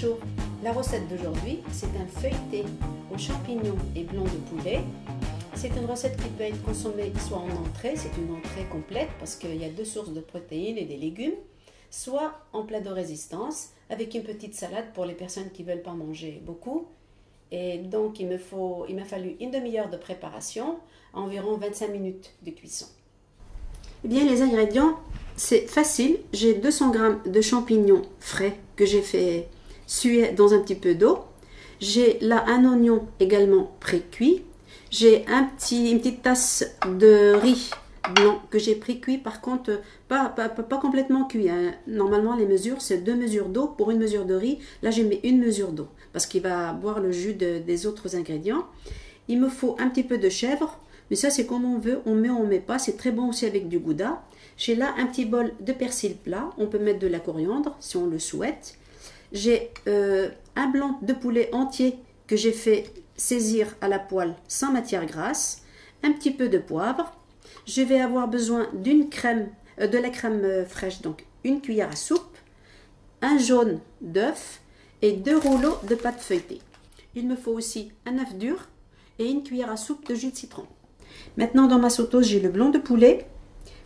Bonjour, la recette d'aujourd'hui, c'est un feuilleté aux champignons et blanc de poulet. C'est une recette qui peut être consommée soit en entrée, c'est une entrée complète parce qu'il y a deux sources de protéines et des légumes, soit en plat de résistance avec une petite salade pour les personnes qui ne veulent pas manger beaucoup. Et donc il m'a fallu une demi-heure de préparation, environ 25 minutes de cuisson. Eh bien les ingrédients, c'est facile. J'ai 200 g de champignons frais que j'ai fait suer dans un petit peu d'eau. J'ai là un oignon également pré-cuit. J'ai une petite tasse de riz blanc que j'ai pré-cuit, par contre pas complètement cuit, hein. Normalement les mesures c'est 2 mesures d'eau pour une mesure de riz. Là j'ai mis 1 mesure d'eau parce qu'il va boire le jus des autres ingrédients. Il me faut un petit peu de chèvre, mais ça c'est comme on veut, on met pas, c'est très bon aussi avec du gouda. J'ai là un petit bol de persil plat, on peut mettre de la coriandre si on le souhaite. J'ai un blanc de poulet entier que j'ai fait saisir à la poêle sans matière grasse, un petit peu de poivre. Je vais avoir besoin d'une crème, de la crème fraîche, donc une cuillère à soupe, un jaune d'œuf et 2 rouleaux de pâte feuilletée. Il me faut aussi un œuf dur et une cuillère à soupe de jus de citron. Maintenant dans ma sauteuse, j'ai le blanc de poulet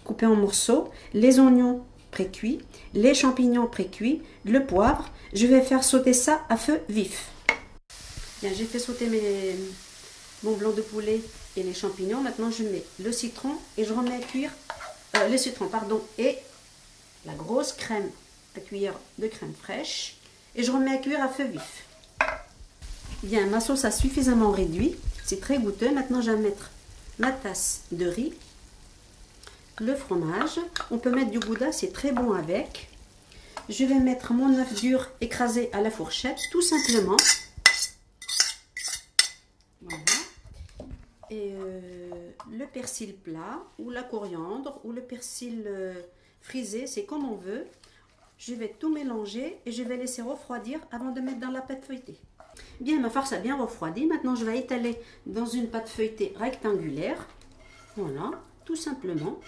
coupé en morceaux, les oignons pré-cuits, les champignons pré-cuits, le poivre. Je vais faire sauter ça à feu vif. Bien, j'ai fait sauter mon blanc de poulet et les champignons. Maintenant, je mets le citron et je remets à cuire le citron, pardon, et la grosse crème, la cuillère de crème fraîche, et je remets à cuire à feu vif. Bien, ma sauce a suffisamment réduit, c'est très goûteux. Maintenant, je vais mettre ma tasse de riz, le fromage. On peut mettre du gouda, c'est très bon avec. Je vais mettre mon œuf dur écrasé à la fourchette, tout simplement. Voilà. Et le persil plat, ou la coriandre, ou le persil frisé, c'est comme on veut. Je vais tout mélanger et je vais laisser refroidir avant de mettre dans la pâte feuilletée. Bien, ma farce a bien refroidi. Maintenant, je vais étaler dans une pâte feuilletée rectangulaire. Voilà, tout simplement.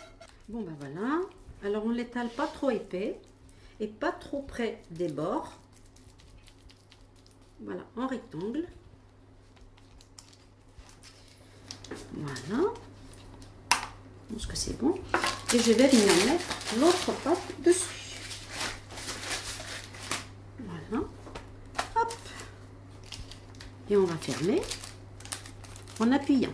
Bon, ben voilà. Alors, on ne l'étale pas trop épais et pas trop près des bords. Voilà, en rectangle. Voilà. Je pense que c'est bon. Et je vais venir mettre l'autre pâte dessus. Voilà. Hop. Et on va fermer en appuyant.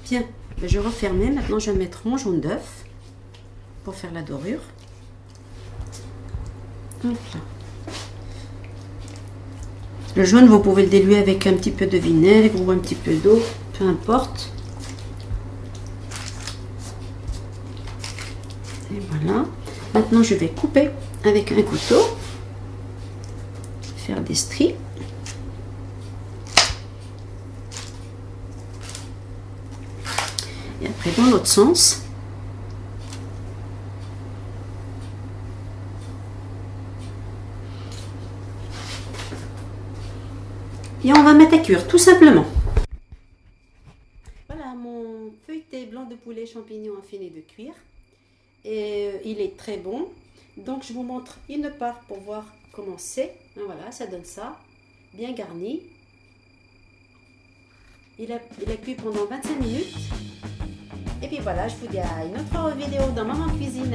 Bien, je referme. Maintenant, je vais mettre mon jaune d'œuf pour faire la dorure. Hop là. Le jaune, vous pouvez le diluer avec un petit peu de vinaigre ou un petit peu d'eau, peu importe. Et voilà. Maintenant, je vais couper avec un couteau, faire des stries. Et après, dans l'autre sens. Et on va mettre à cuire, tout simplement. Voilà, mon feuilleté blanc de poulet champignon a fini de cuire. Et il est très bon. Donc, je vous montre une part pour voir comment c'est. Voilà, ça donne ça. Bien garni. Il a cuit pendant 25 minutes. Et puis voilà, je vous dis à une autre vidéo dans Maman Cuisine.